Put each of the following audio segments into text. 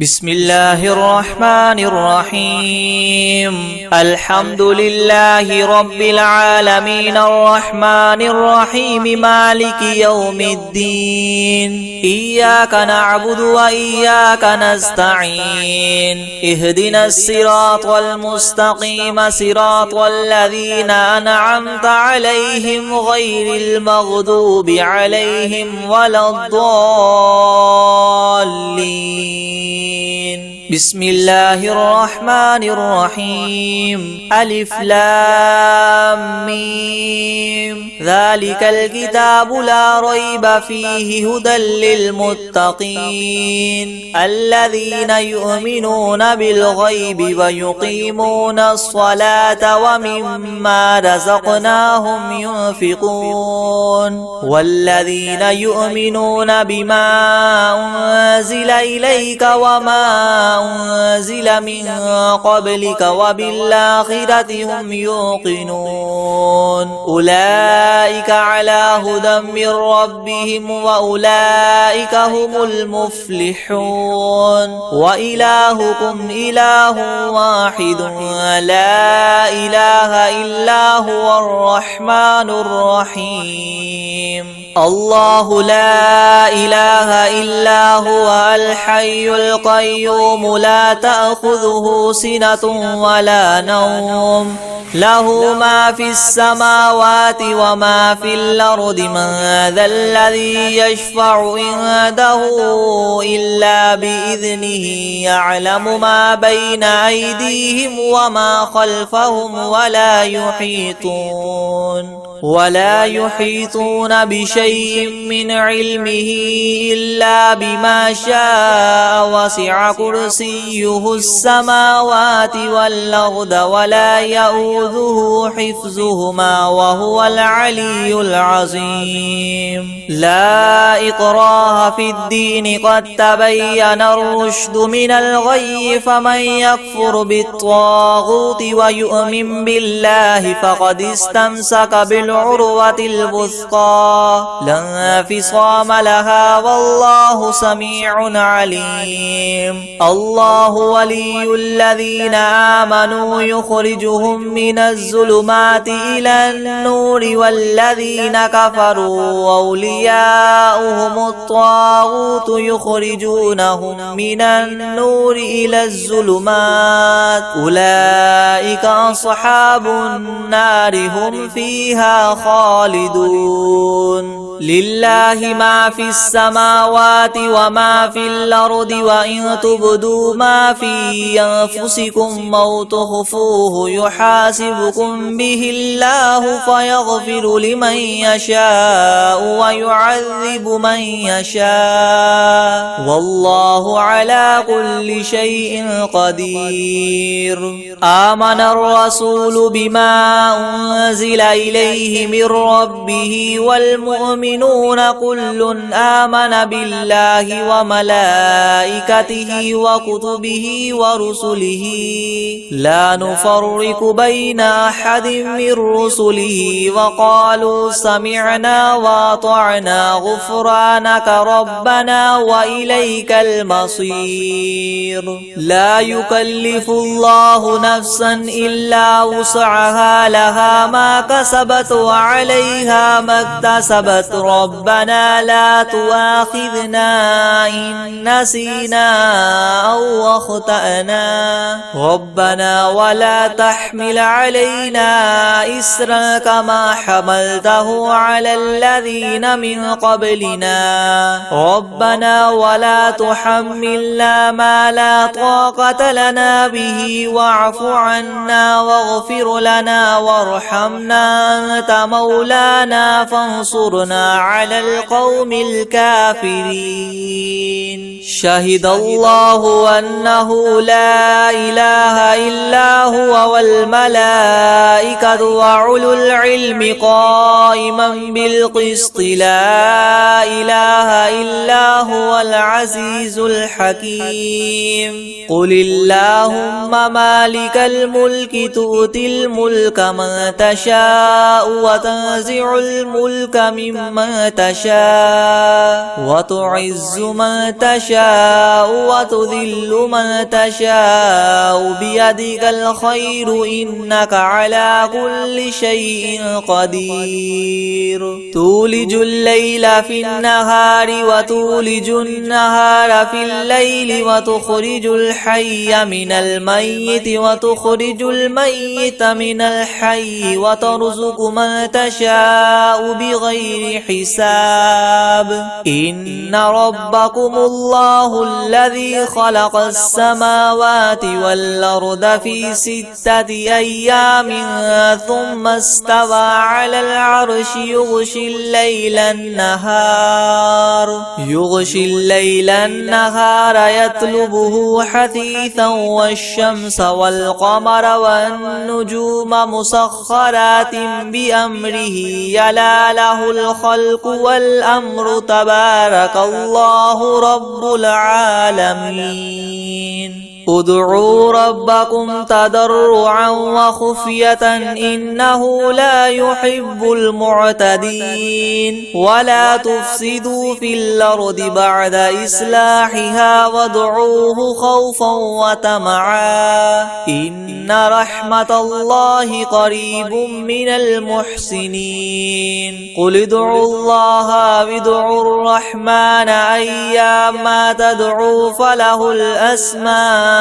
بسم الله الرحمن الرحيم. الحمد لله رب العالمين الرحمن الرحيم مالك يوم الدين. إياك نعبد وإياك نستعين. اهدنا الصراط المستقيم صراط الذين أنعمت عليهم غير المغضوب عليهم ولا الضالين. بسم الله الرحمن الرحيم. ألف لام ميم. ذلك الكتاب لا ريب فيه هدى للمتقين الذين يؤمنون بالغيب ويقيمون الصلاة ومما رزقناهم ينفقون والذين يؤمنون بما أنزل إليك وما أنزل من قبلك وبالآخرة هم يوقنون أولئك على هدى من ربهم وأولئك هم المفلحون. وإلهكم إله واحد لا إله إلا هو الرحمن الرحيم. الله لا إله إلا هو الحي القيوم لا تأخذه سنة ولا نوم له ما في السماوات وما في الأرض. من ذا الذي يشفع عنده إلا بإذنه يعلم ما بين أيديهم وما خلفهم ولا يحيطون بشيء من علمه إلا بما شاء. وسع كرسيه السماوات والأرض ولا يؤوده حفظهما وهو العلي العظيم. لا إكراه في الدين قد تبين الرشد من الغي. فمن يكفر بالطاغوت ويؤمن بالله فقد استمسك بالعروة الوثقى لا انفصام لها والله سميع عليم. الله ولي الذين آمنوا يخرجهم من الظلمات إلى النور والذين كفروا أولياؤهم الطاغوت يخرجونهم من النور إلى الظلمات أولئك أصحاب النار هم فيها خالدون. لله ما في السماوات وما في الأرض وإن تبدوا ما في أنفسكم أو تخفوه يحاسبكم به الله فيغفر لمن يشاء ويعذب من يشاء والله على كل شيء قدير. آمن الرسول بما أنزل إليه من ربه والمؤمنون كل آمن بالله وملائكته وكتبه ورسله لا نفرق بين أحد من رسله وقالوا سمعنا وأطعنا غفرانك ربنا وإليك المصير. لا يكلف الله نفسا إلا وسعها لها ما كسبت وعليها ما اكتسبت ربنا لا تؤاخذنا إن نسينا أو أخطأنا ربنا ولا تحمل علينا إسرا كما حملته على الذين من قبلنا ربنا ولا تحملنا ما لا طاقة لنا به واعف عنا واغفر لنا وارحمنا أنت مولانا فانصرنا على القوم الكافرين. شهد الله أنه لا إله إلا هو والملائكة وأولو العلم قائما بالقسط لا إله إلا هو العزيز الحكيم قل اللهم مالك الملك تؤتي الملك من تشاء وتنزع الملك ممن تشاء وتعز من تشاء وتذل من تشاء بيدك الخير إنك على كل شيء قدير تولج الليل في النهار وتولج النهار في الليل وتخرج الحي من الميت وتخرج الميت من الحي وترزق من تشاء بغير حساب إن ربكم الله الذي خلق السماوات والأرض في 6 أيام ثم استوى على العرش يغشي الليل النهار يطلبه حثيثا والشمس والقمر والنجوم مسخرات بأمره يلا له الخلق والأمر تبارك الله رب العالمين ادعوا ربكم تضرعا وخفية إنه لا يحب المعتدين ولا تفسدوا في الأرض بعد إصلاحها وادعوه خوفا وطمعا إن رحمة الله قريب من المحسنين قل ادعوا الله وادعوا الرحمن أيما تدعوا فله الأسماء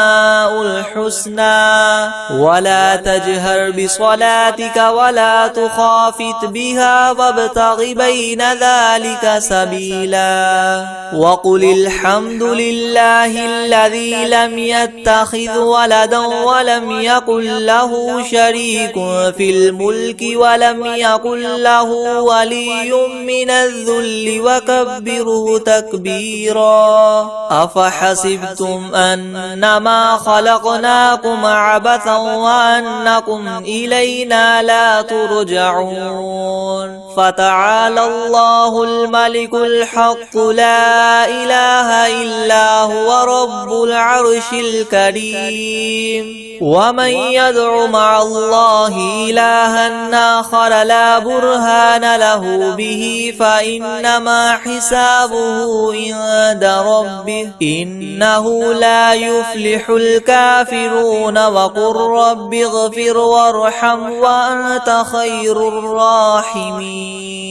الحسنى ولا تجهر بصلاتك ولا تخافت بها وابتغ بين ذلك سبيلا وقل الحمد لله الذي لم يتخذ ولدا ولم يكن له شريك في الملك ولم يكن له ولي من الذل وكبره تكبيرا أفحسبتم أنما خلقناكم عبثا وأنكم إلينا لا ترجعون فتعالى الله الملك الحق لا إله إلا هو رب العرش الكريم ومن يدع مع الله إلها آخر لا برهان له به فإنما حسابه عند ربه إنه لا يفلح الكافرون وقل رب اغفر وارحم وأنت خير الراحمين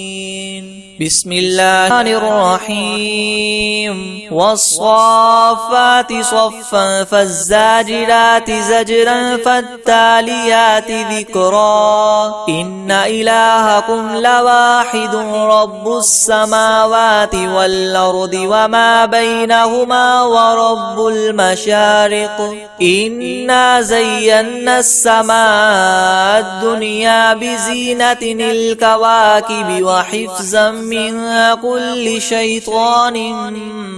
بسم الله الرحيم والصافات صفا فالزاجرات زجرا فالتاليات ذكرا إن إلهكم لواحد رب السماوات والأرض وما بينهما ورب المشارق إنا زينا السماء الدنيا بزينة الكواكب وحفظا من كل شيطان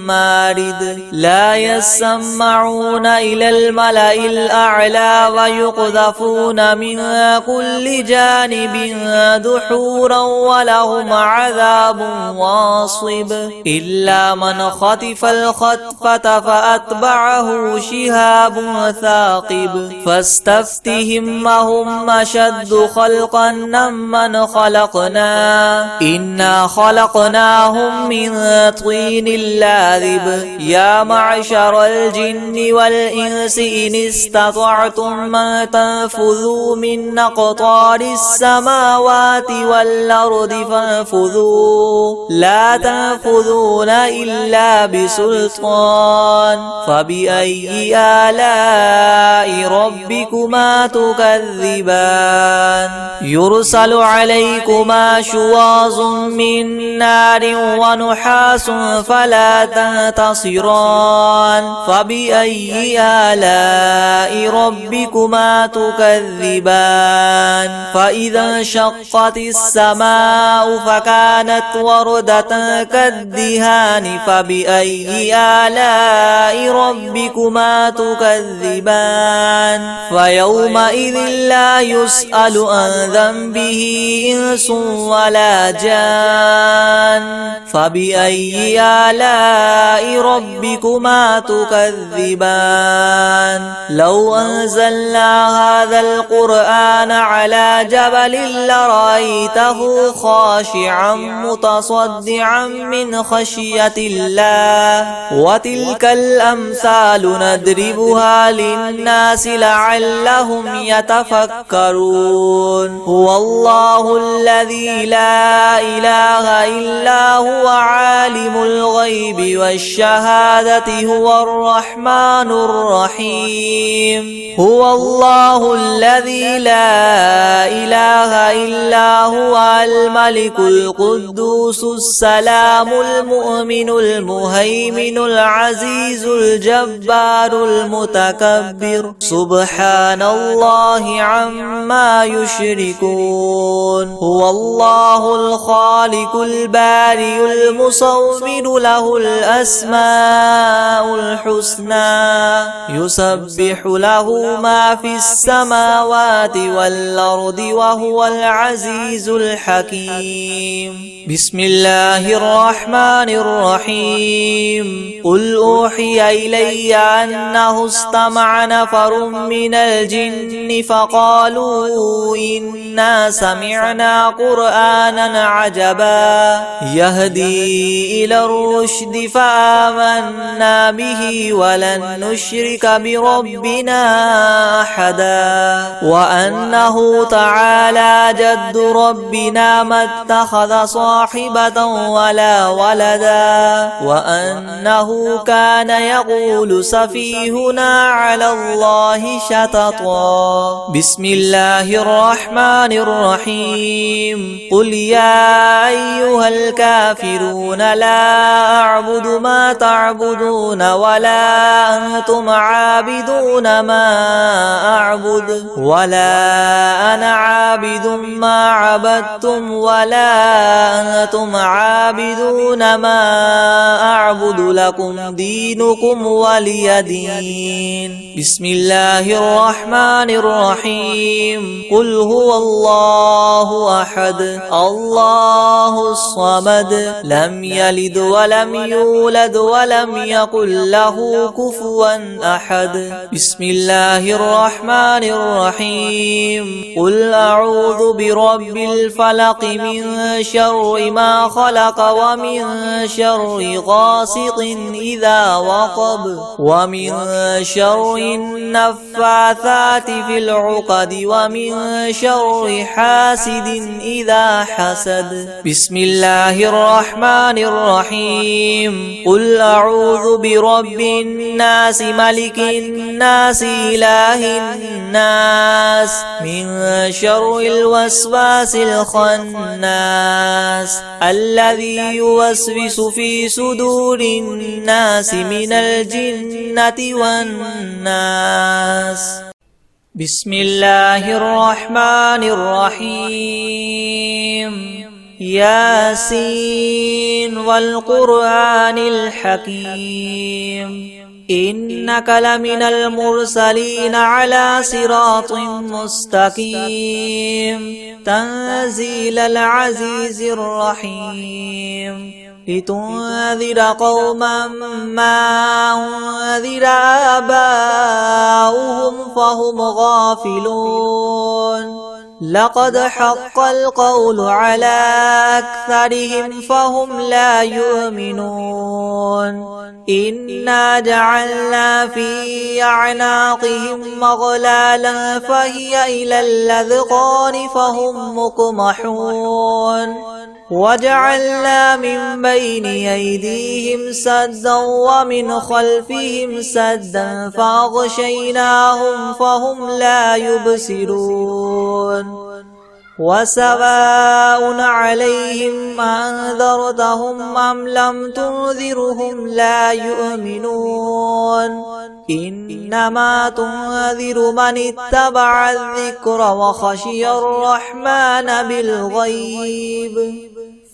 مارد لا يسمعون إلى الملأ الأعلى ويقذفون من كل جانب دحورا ولهم عذاب واصب إلا من خطف الخطفة فأتبعه شهاب ثاقب فاستفتهم هم أشد خلقا ممن خلقنا إنا خلقناهم من طين لاذب يا معشر الجن والإنس إن استطعتم أن تنفذوا من أقطار السماوات والأرض فانفذوا لا تنفذون إلا بسلطان فبأي آلاء ربكما تكذبان يرسل عليكما شواظ من من نار ونحاس فلا تنتصران فبأي آلاء ربكما تكذبان فإذا انشقت السماء فكانت وردة كالدهان فبأي آلاء ربكما تكذبان فيومئذ لا يسأل عن ذنبه إنس ولا جان فبأي آلاء ربكما تكذبان لو أنزلنا هذا القرآن على جبل لرأيته خاشعا متصدعا من خشية الله وتلك الأمثال نضربها للناس لعلهم يتفكرون هو الله الذي لا إله إلا هو عالم الغيب والشهادة هو الرحمن الرحيم هو الله الذي لا إله إلا هو الملك القدوس السلام المؤمن المهيمن العزيز الجبار المتكبر سبحان الله عما يشركون هو الله الخالق البارئ المصور له الأسماء الحسنى يسبح له ما في السماوات والأرض وهو العزيز الحكيم بسم الله الرحمن الرحيم قل أوحي إلي أنه استمع نفر من الجن فقالوا إنا سمعنا قرآنا عجبا يهدي إلى الرشد فآمنا به ولن نشرك بربنا أحدا وأنه تعالى جد ربنا ما اتخذ صاحبة ولا ولدا وأنه كان يقول سفيهنا على الله شططا بسم الله الرحمن الرحيم قل يا أيها الكافرون لا أعبد ما تعبدون ولا أنتم عابدون ما أعبد ولا أنا عابد ما عبدتم ولا أنتم عابدون ما أعبد لكم دينكم ولي دين بسم الله الرحمن الرحيم قل هو الله أحد الله الصمد لم يلد ولم يولد ولم يكن له كفوا أحد بسم الله الرحمن الرحيم قل أعوذ برب الفلق من شر ما خلق ومن شر غاسق إذا وقب ومن شر النفاثات في العقد ومن شر حاسد إذا حسد بسم الله الرحمن الرحيم قل أعوذ برب الناس ملك الناس إله الناس من شر الوسواس الخناس الذي يوسوس في صدور الناس من الجنة والناس بسم الله الرحمن الرحيم ياسين والقرآن الحكيم إنك لمن المرسلين على صراط مستقيم تنزيل العزيز الرحيم لتنذر قوما ما أنذر آباؤهم فهم غافلون لقد حق القول على أكثرهم فهم لا يؤمنون إنا جعلنا في أعناقهم مغلالا فهي إلى الأذقان فهم مقمحون وجعلنا من بين أيديهم سدا ومن خلفهم سدا فأغشيناهم فهم لا يبصرون وسواء عليهم أنذرتهم أم لم تنذرهم لا يؤمنون إنما تنذر من اتبع الذكر وخشي الرحمن بالغيب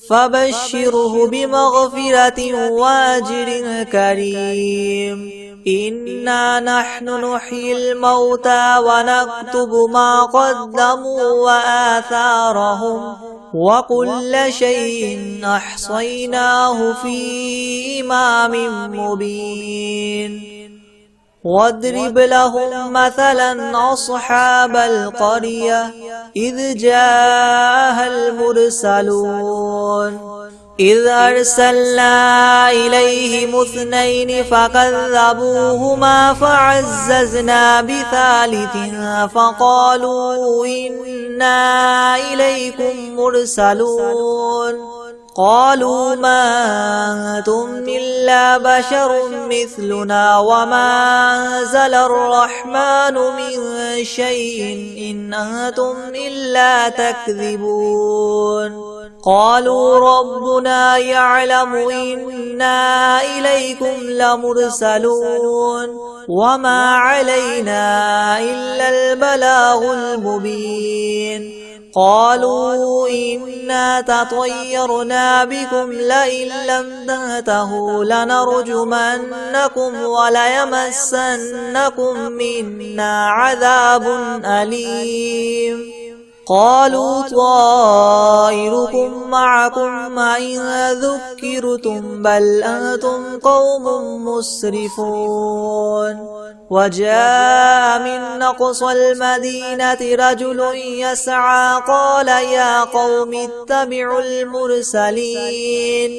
فبشره بمغفرة وأجر كريم إنا نحن نحيي الموتى ونكتب ما قدموا وآثارهم وكل شيء أحصيناه في إمام مبين واضرب لهم مثلا أصحاب القرية إذ جاءها المرسلون إذ أرسلنا إليهم 2 فكذبوهما فعززنا بثالث فقالوا إنا إليكم مرسلون قالوا ما أنتم إلا بشر مثلنا وما أنزل الرحمن من شيء إن أنتم إلا تكذبون قالوا ربنا يعلم إنا إليكم لمرسلون وما علينا إلا البلاغ المبين قالوا إنا تطيرنا بكم لئن لم تنتهوا لنرجمنكم وليمسنكم منا عذاب أليم قالوا طائركم معكم إن ذكرتم بل أنتم قوم مسرفون وجاء من أقصى المدينة رجل يسعى قال يا قوم اتبعوا المرسلين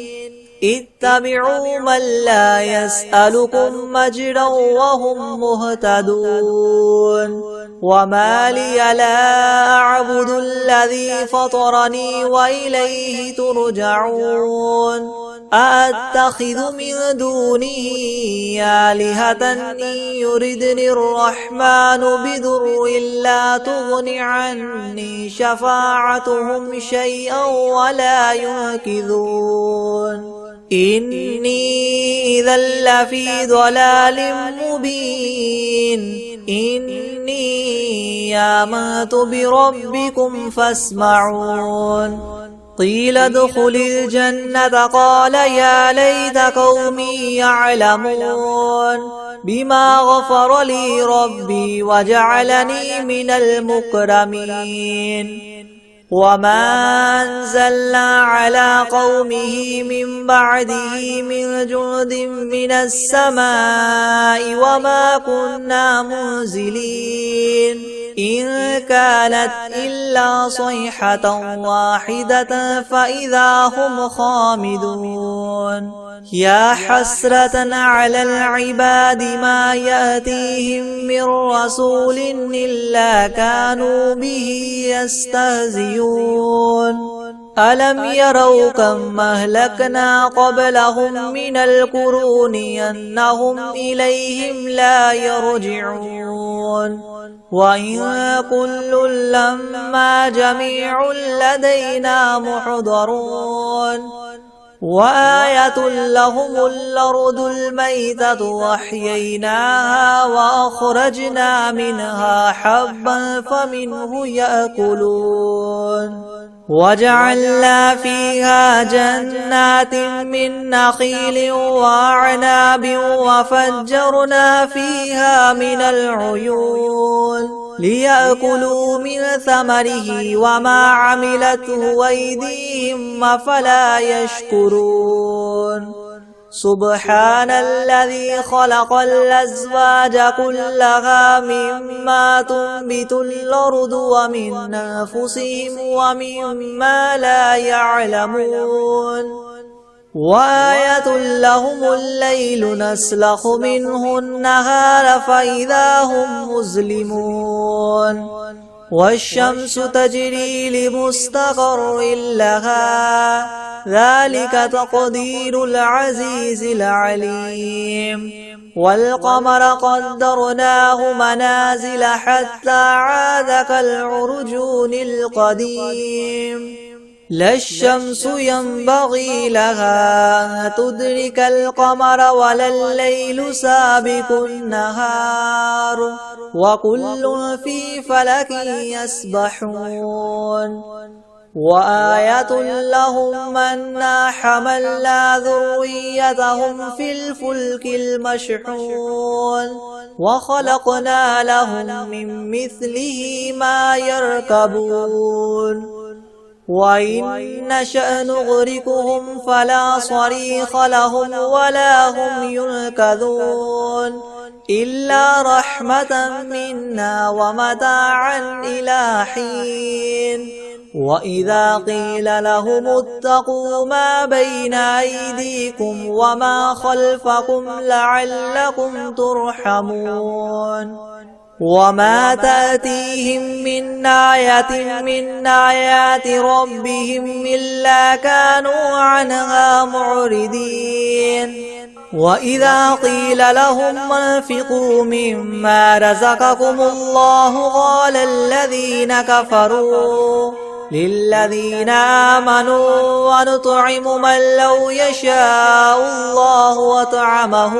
اتبعوا من لا يسألكم مجرا وهم مهتدون وما لي لا أعبد الذي فطرني وإليه ترجعون أأتخذ من دونه آلهة إن يردني الرحمن بضر لا تغن عني شفاعتهم شيئا ولا ينقذون إني إذا لفي ضلال مبين إني آمنت بربكم فاسمعون قيل ادخل الجنة قال يا ليت قومي يعلمون بما غفر لي ربي وجعلني من المكرمين وما أنزلنا على قومه من بعده من جند من السماء وما كنا منزلين إن كانت إلا صيحة واحدة فإذا هم خامدون يا حسرة على العباد ما يأتيهم من رسول إلا كانوا به يستهزئون ألم يروا كم أهلكنا قبلهم من القرون أنهم إليهم لا يرجعون وإن كل لما جميع لدينا محضرون وآية لهم الأرض الميتة وأحييناها وأخرجنا منها حبا فمنه يأكلون وجعلنا فيها جنات من نخيل وأعناب وفجرنا فيها من العيون ليأكلوا من ثمره وما عملته أيديهم أفلا يشكرون سبحان الذي خلق الأزواج كلها مما تنبت الأرض ومن أنفسهم ومما لا يعلمون وآية لهم الليل نسلخ منه النهار فإذا هم مظلمون والشمس تجري لمستقر لها ذلك تقدير العزيز العليم والقمر قدرناه منازل حتى عاد كالعرجون القديم لا الشمس ينبغي لها أن تدرك القمر ولا الليل سابق النهار وكل في فلك يسبحون وآية لهم أنا حملنا ذريتهم في الفلك المشحون وخلقنا لهم من مثله ما يركبون وإن نشأ نغرقهم فلا صريخ لهم ولا هم ينقذون إلا رحمة منا ومتاعا إلى حين وإذا قيل لهم اتقوا ما بين أيديكم وما خلفكم لعلكم ترحمون وما تأتيهم من آية من آيات ربهم إلا كانوا عنها معرضين وإذا قيل لهم انفقوا مما رزقكم الله قال الذين كفروا للذين آمنوا ونطعم من لو يشاء الله وطعمه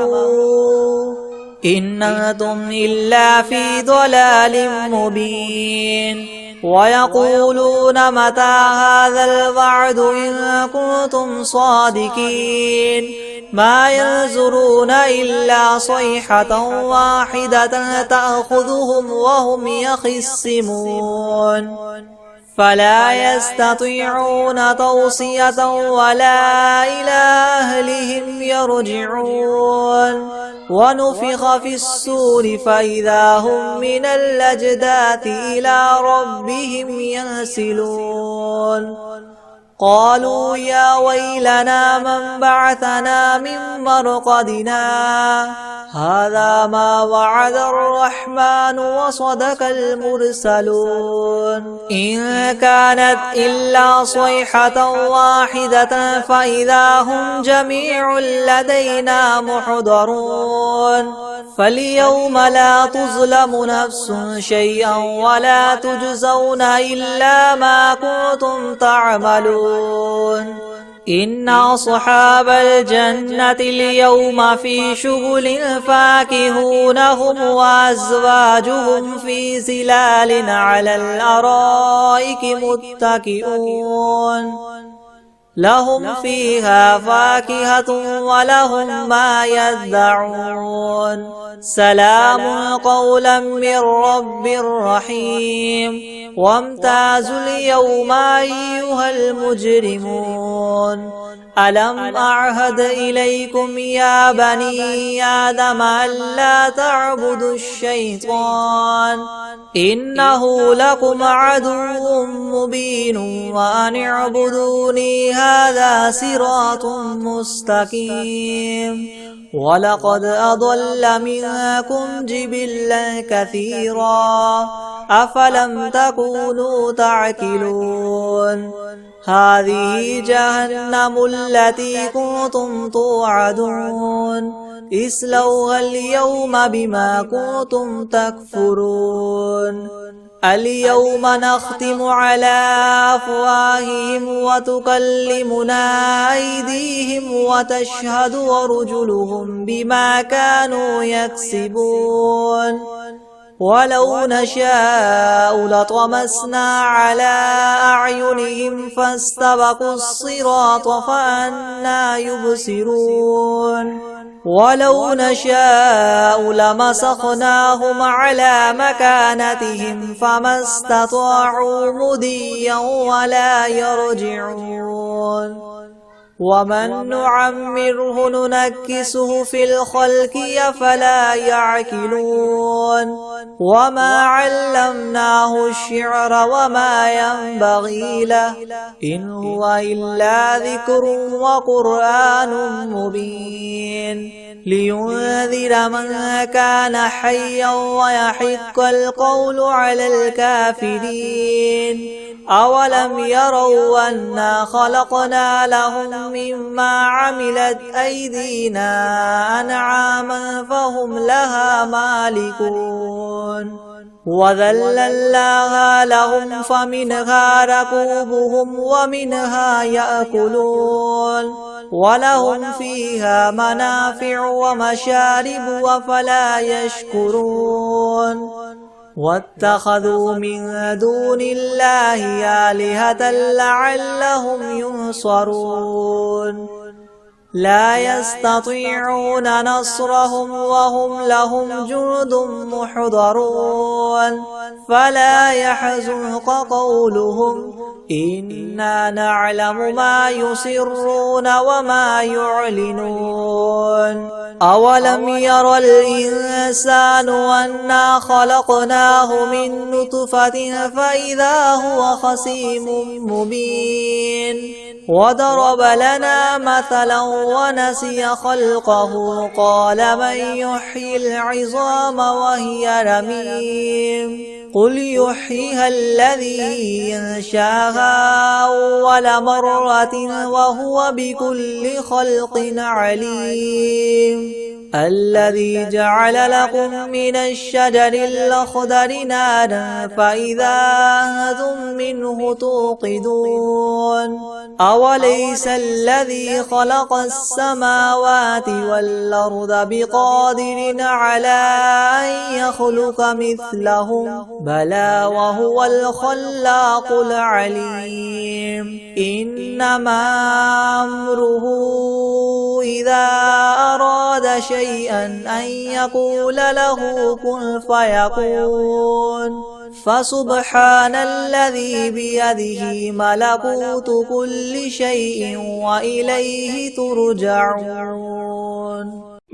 إن أنتم إلا في ضلال مبين ويقولون متى هذا الوعد إن كنتم صادقين ما ينظرون إلا صيحة واحدة تأخذهم وهم يخصمون فلا يستطيعون توصية ولا إلى أهلهم يرجعون ونفخ في الصور فإذا هم من الأجداث إلى ربهم ينسلون قالوا يا ويلنا من بعثنا من مرقدنا هذا ما وعد الرحمن وصدق المرسلون إن كانت إلا صيحة واحدة فإذا هم جميع لدينا محضرون فاليوم لا تظلم نفس شيئا ولا تجزون إلا ما كنتم تعملون إن أصحاب الجنة اليوم في شغل فاكهون هم وأزواجهم في ظلال على الأرائك متكئون لهم فيها فاكهة ولهم ما يدعون سلام قولا من رب رحيم وامتازوا اليوم أيها المجرمون ألم أعهد إليكم يا بني آدم ألا تعبدوا الشيطان إنه لكم عدو مبين وأن اعبدوني هذا صراط مستقيم ولقد أضل منكم جبلا كثيرا أفلم تكونوا تعقلون هذه جهنم التي كنتم توعدون اصلوها اليوم بما كنتم تكفرون اليوم نختم على أفواههم وتكلمنا أيديهم وتشهد أرجلهم بما كانوا يكسبون ولو نشاء لطمسنا على أعينهم فاستبقوا الصراط فأنى يبصرون ولو نشاء لمسخناهم على مكانتهم فما استطاعوا مضيا ولا يرجعون ومن نعمره ننكسه في الخلق أفلا يعقلون وما علمناه الشعر وما ينبغي له إن هو إلا ذكر وقرآن مبين لينذر من كان حيا ويحق القول على الكافرين أولم يروا أنا خلقنا لهم مما عملت أيدينا أنعاما فهم لها مالكون وذللناها لهم فمنها ركوبهم ومنها يأكلون ولهم فيها منافع ومشارب أفلا يشكرون واتخذوا من دون الله آلهة لعلهم ينصرون لا يستطيعون نصرهم وهم لهم جند محضرون فلا يحزنك قولهم إنا نعلم ما يسرون وما يعلنون أولم ير الإنسان أنا خلقناه من نطفة فإذا هو خصيم مبين وضرب لنا مثلا ونسي خلقه قال من يحيي العظام وهي رميم قل يحييها الذي ينشاها أول مرة وهو بكل خلق عليم الذي جعل لكم من الشجر الأخضر نارا فإذا أنتم منه توقدون أوليس الذي خلق السماوات والأرض بقادر على أن يخلق مثلهم بلى وهو الخلاق العليم إنما أمره إذا أراد شيئا أن يقول له كن فيكون فسبحان الذي بيده ملكوت كل شيء وإليه ترجعون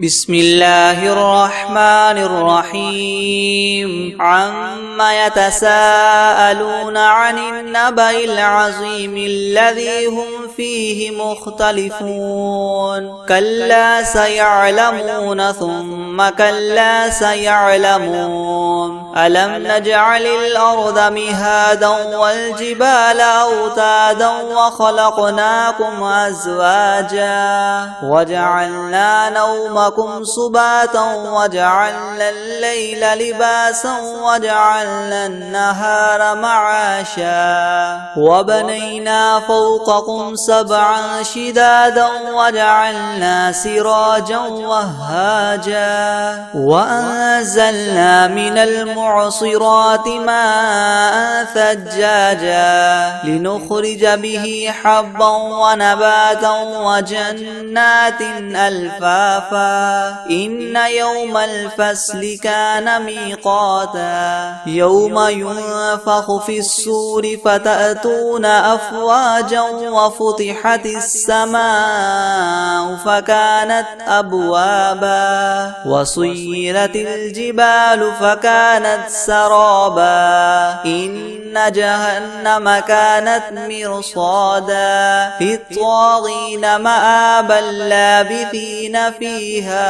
بسم الله الرحمن الرحيم عما يتساءلون عن النبأ العظيم الذي هم فيه مختلفون كلا سيعلمون ثم كلا سيعلمون ألم نجعل الأرض مهادا والجبال أوتادا وخلقناكم أزواجا وجعلنا نومكم سباتا وجعلنا الليل لباسا وجعلنا النهار معاشا وبنينا فوقكم سبعا شدادا وجعلنا سراجا وهاجا وأنزلنا من المعصرات ماء ثجاجا لنخرج به حبا ونباتا وجنات ألفافا إن يوم الفصل كان ميقاتا يوم ينفخ في الصور فتأتون أفواجا وفتحت السماء فكانت أبوابا وسيرت الجبال فكانت سرابا إن جهنم كانت مرصادا للطاغين مآبا لابثين فيها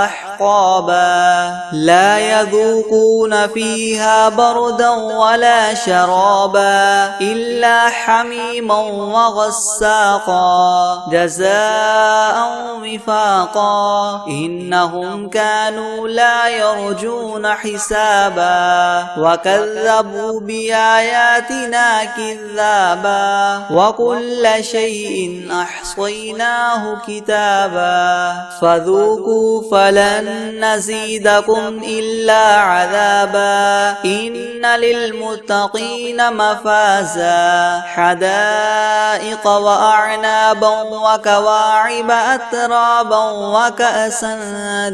أحقابا لا يذوقون فيها بردا ولا شرابا إلا حميما وغساقا جزاء وفاقا إنهم كانوا لا يرجون حسابا وكذبوا بآياتنا كذابا وكل شيء أحصيناه كتابا فذوقوا فلن نزيدكم إلا عذابا إن للمتقين مفازا حدائق وأعنابا وكواعب أترابا وكأسا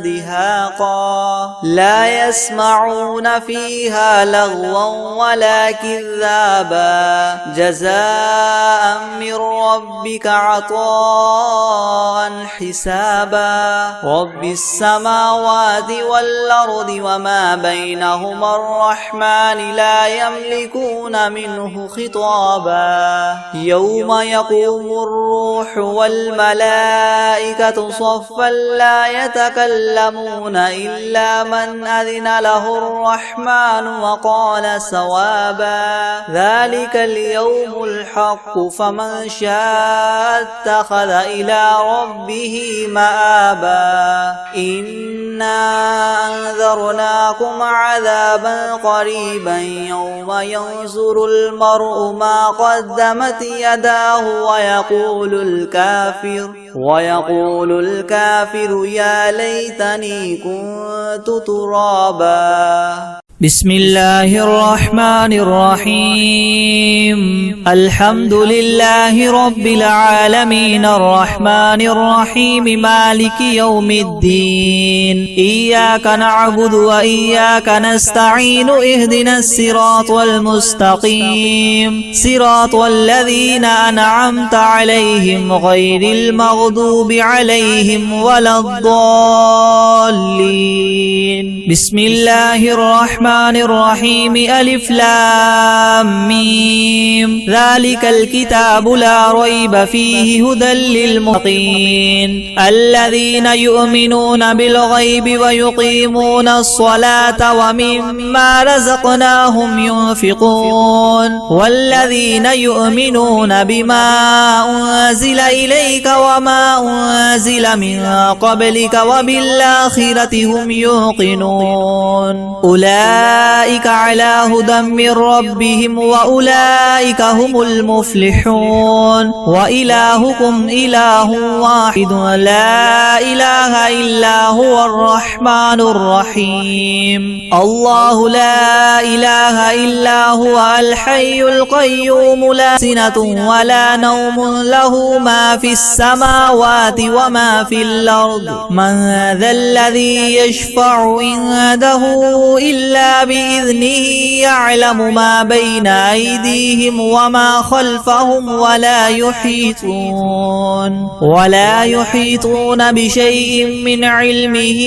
دهاقا لا يسمعون فيها لغوا ولا كذابا جزاء من ربك عطاء حسابا رب السماوات والأرض وما بينهما الرحمن لا يملكون منه خطابا يوم يقوم الروح والملائكة صفا لا يتكلمون إلا من أذن له الرحمن وقال صوابا ذلك اليوم الحق فمن شاء اتخذ إلى ربه مآبا إنا أنذرناكم عذابا قريبا يوم ينظر المرء ما قدمت يداه ويقول الكافر يا ليتني كنت ترابا بسم الله الرحمن الرحيم الحمد لله رب العالمين الرحمن الرحيم مالك يوم الدين إياك نعبد وإياك نستعين اهدنا الصراط المستقيم صراط الذين أنعمت عليهم غير المغضوب عليهم ولا الضالين بسم الله الرحمن الرحيم ألف لام ميم ذلك الكتاب لا ريب فيه هدى للمتقين الذين يؤمنون بالغيب ويقيمون الصلاة ومما رزقناهم ينفقون والذين يؤمنون بما أنزل إليك وما أنزل من قبلك وبالآخرة هم يوقنون أولئك على هدى من ربهم وأولئك هم المفلحون وإلهكم إله واحد لا إله إلا هو الرحمن الرحيم الله لا إله إلا هو الحي القيوم لا سنة ولا نوم له ما في السماوات وما في الأرض من ذا الذي يشفع عنده إلا بإذنه يعلم ما بين أيديهم وما خلفهم ولا يحيطون بشيء من علمه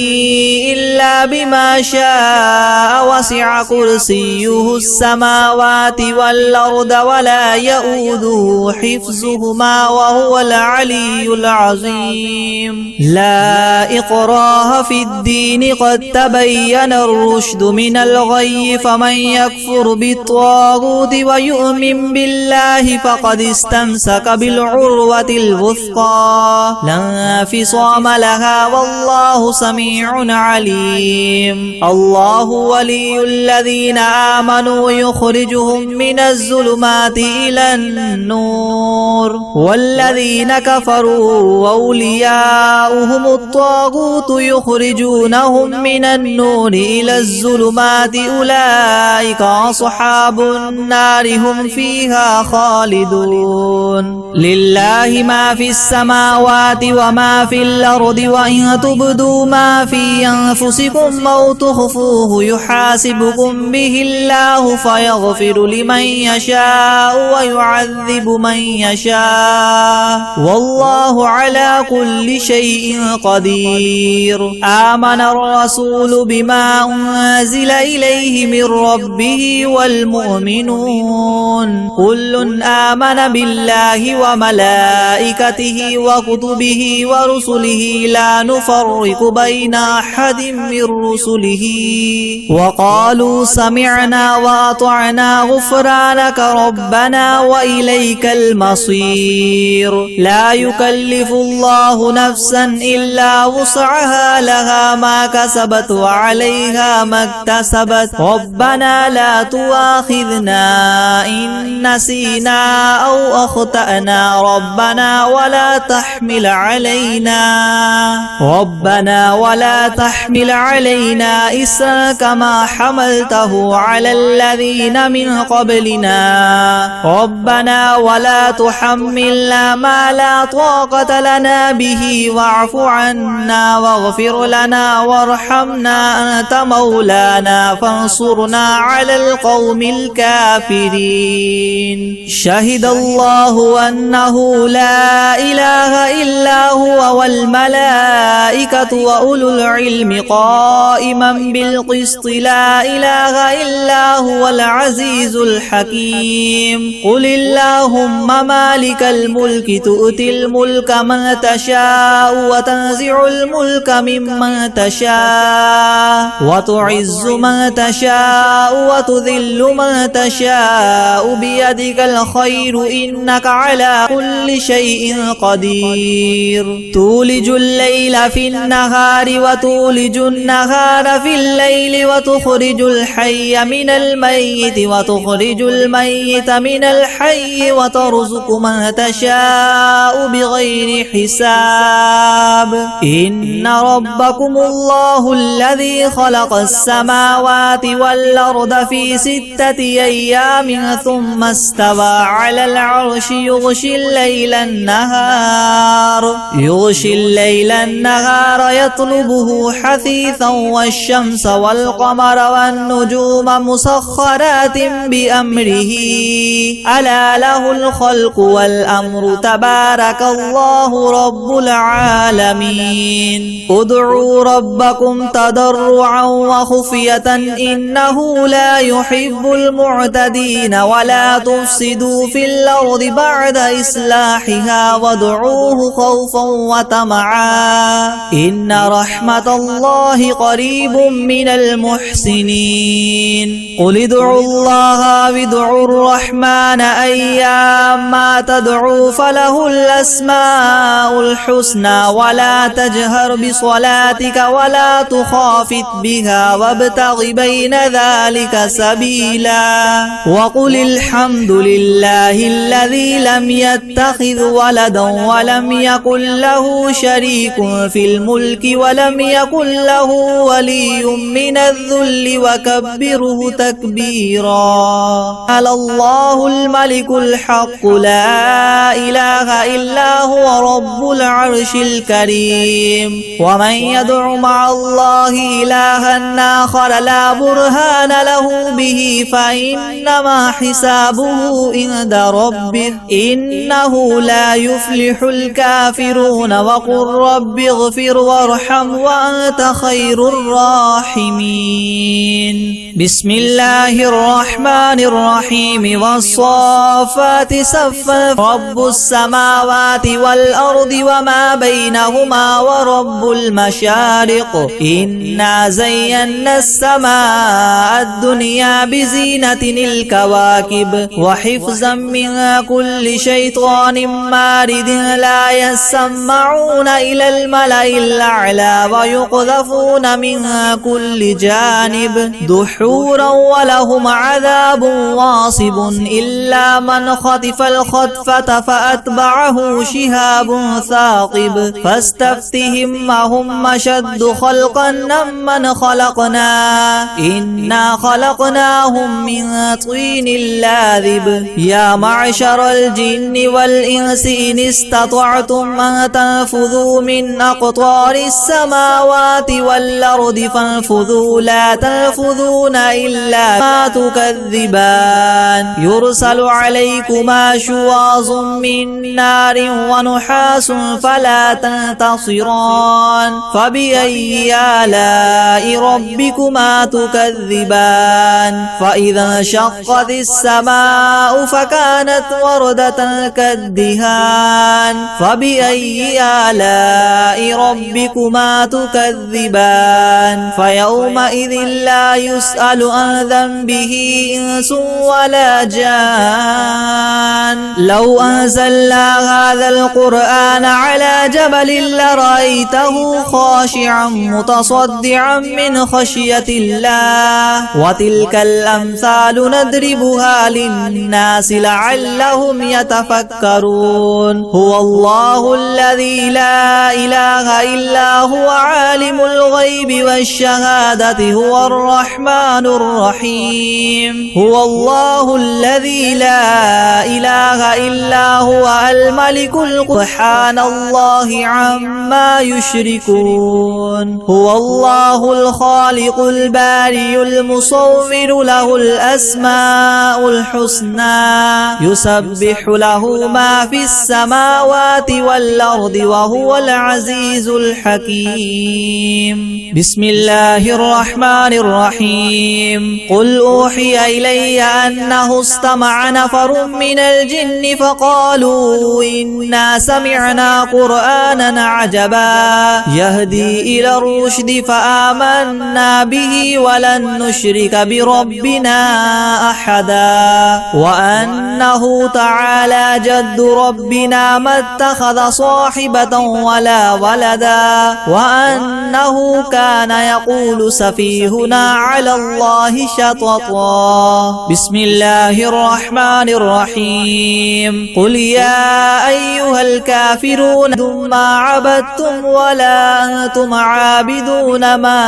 إلا بما شاء وسع كرسيه السماوات والأرض ولا يؤوده حفظهما وهو العلي العظيم لا إكراه في الدين قد تبين الرشد من الغي فمن يكفر بالطاغوت ويؤمن بالله فقد استمسك بالعروة الوثقى لا انفصام لها والله سميع عليم الله ولي الذين آمنوا يخرجهم من الظلمات إلى النور والذين كفروا أولياؤهم الطاغوت يخرجونهم من النور إلى الظلمات أولئك أصحاب النار هم فيها خالدون لله ما في السماوات وما في الأرض وإن تبدوا ما في أنفسكم أو تخفوه يحاسبكم به الله فيغفر لمن يشاء ويعذب من يشاء والله على كل شيء قدير آمن الرسول بما أنزل إليه من ربه والمؤمنون كل آمن بالله وملائكته وكتبه ورسله لا نفرق بين أحد من رسله وقالوا سمعنا وأطعنا غفرانك ربنا وإليك المصير لا يكلف الله نفسا إلا وسعها لها ما كسبت وعليها ما اكتسبت اكتسبت ربنا لا تؤاخذنا إن نسينا أو أخطأنا ربنا ولا تحمل علينا إسرا كما حملته على الذين من قبلنا ربنا ولا تحملنا ما لا طاقة لنا به واعف عنا واغفر لنا وارحمنا أنت مولانا فانصرنا على القوم الكافرين شهد الله أنه لا إله إلا هو والملائكة وأولو العلم قائما بالقسط لا إله إلا هو العزيز الحكيم قل اللهم مالك الملك تؤتي الملك من تشاء وتنزع الملك ممن تشاء وتعز من تشاء وتذل من تشاء بيدك الخير إنك على كل شيء قدير تولج الليل في النهار وتولج النهار في الليل وتخرج الحي من الميت وتخرج الميت من الحي وترزق من تشاء بغير حساب إن ربكم الله الذي خلق السماوات والأرض في 6 أيام ثم استوى على العرش يغشي الليل النهار يطلبه حثيثا والشمس والقمر والنجوم مسخرات بأمره ألا له الخلق والأمر تبارك الله رب العالمين ادعوا ربكم تضرعا وخفية إنه لا يحب المعتدين ولا تفسدوا في الأرض بعد إصلاحها وادعوه خوفا وطمعا إن رحمة الله قريب من المحسنين قل ادعوا الله وادعوا الرحمن أيما تدعوا فله الأسماء الحسنى ولا تجهر بصلاتك ولا تخافت بها وابتغ بين ذلك سبيلا وقل الحمد لله الذي لم يتخذ ولدا ولم يكن له شريك في الملك ولم يكن له ولي من الذل وكبره تكبيرا على الله الملك الحق لا إله إلا هو رب العرش الكريم ومن يدع مع الله إلها آخر لا برهان له به فإنما حسابه عند ربه إنه لا يفلح الكافرون وقل رب اغفر وارحم وأنت خير الراحمين بسم الله الرحمن الرحيم والصافات صفا رب السماوات والأرض وما بينهما ورب المشارق إنا زينا السماء الدنيا بزينة الكواكب وحفظا من كل شيطان مارد لا يسمعون إلى الملأ الأعلى ويقذفون من كل جانب دحورا ولهم عذاب واصب إلا من خطف الخطفة فأتبعه شهاب ثاقب فاستفتهم أهم أشد خلقا ممن خلقنا إنا خلقناهم من طين لاذب يا معشر الجن والإنس إن استطعتم أن تنفذوا من أقطار السماوات والأرض فانفذوا لا تنفذون إلا ما تكذبان يرسل عليكما شواظ من نار ونحاس فلا تنتصران فبأي آلاء ربكما تكذبان فإذا انشقت السماء فكانت وردة كالدهان فبأي آلاء ربكما تكذبان فيومئذ لا يسأل عن ذنبه إنس ولا جان لو أنزلنا هذا القرآن على جبل لرأيته خاشعا متصدعا من خشية الله وتلك الأمثال نضربها للناس لعلهم يتفكرون هو الله الذي لا إله إلا هو عالم الغيب والشهادة هو الرحمن الرحيم هو الله الذي لا إله إلا هو الملك سبحان الله عما يشركون هو الله الخالق البارئ المصور له الأسماء الحسنى يسبح له ما في السماوات والأرض وهو العزيز الحكيم بسم الله الرحمن الرحيم قل أوحي إلي أنه استمع نفر من الجن فقالوا إنا سمعنا قرآنا عجبا يهدي إلى الرشد فآمنا به ولن نشرك بربنا أحدا وأنه تعالى جد ربنا ما اتخذ صاحبة ولا ولدا وأنه كان يقول سفيهنا على الله شططا بسم الله الرحمن الرحيم قل يا أيها الكافرون ما عبدتم ولا أنتم عابدون ما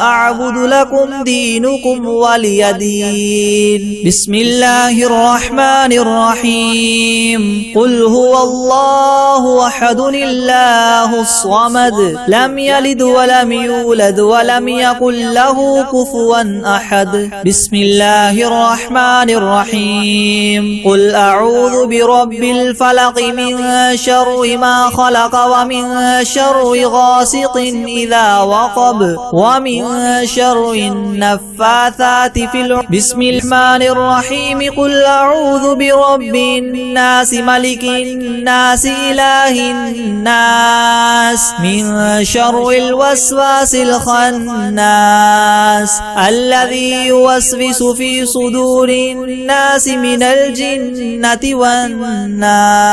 أعبد لكم دينكم ولي دين بسم الله الرحمن الرحيم قل هو الله أحد الله الصمد لم يلد ولم يولد ولم يكن له كفوا أحد بسم الله الرحمن الرحيم قل أعوذ برب الفلق من شر ما خلق ومن شر غاسق إذا وقب ومن شر النفاثات في العقد بسم الرحمن الرحيم قل أعوذ برب الناس ملك الناس إله الناس من شر الوسواس الخناس الذي يوسوس في صدور الناس من الجنة والناس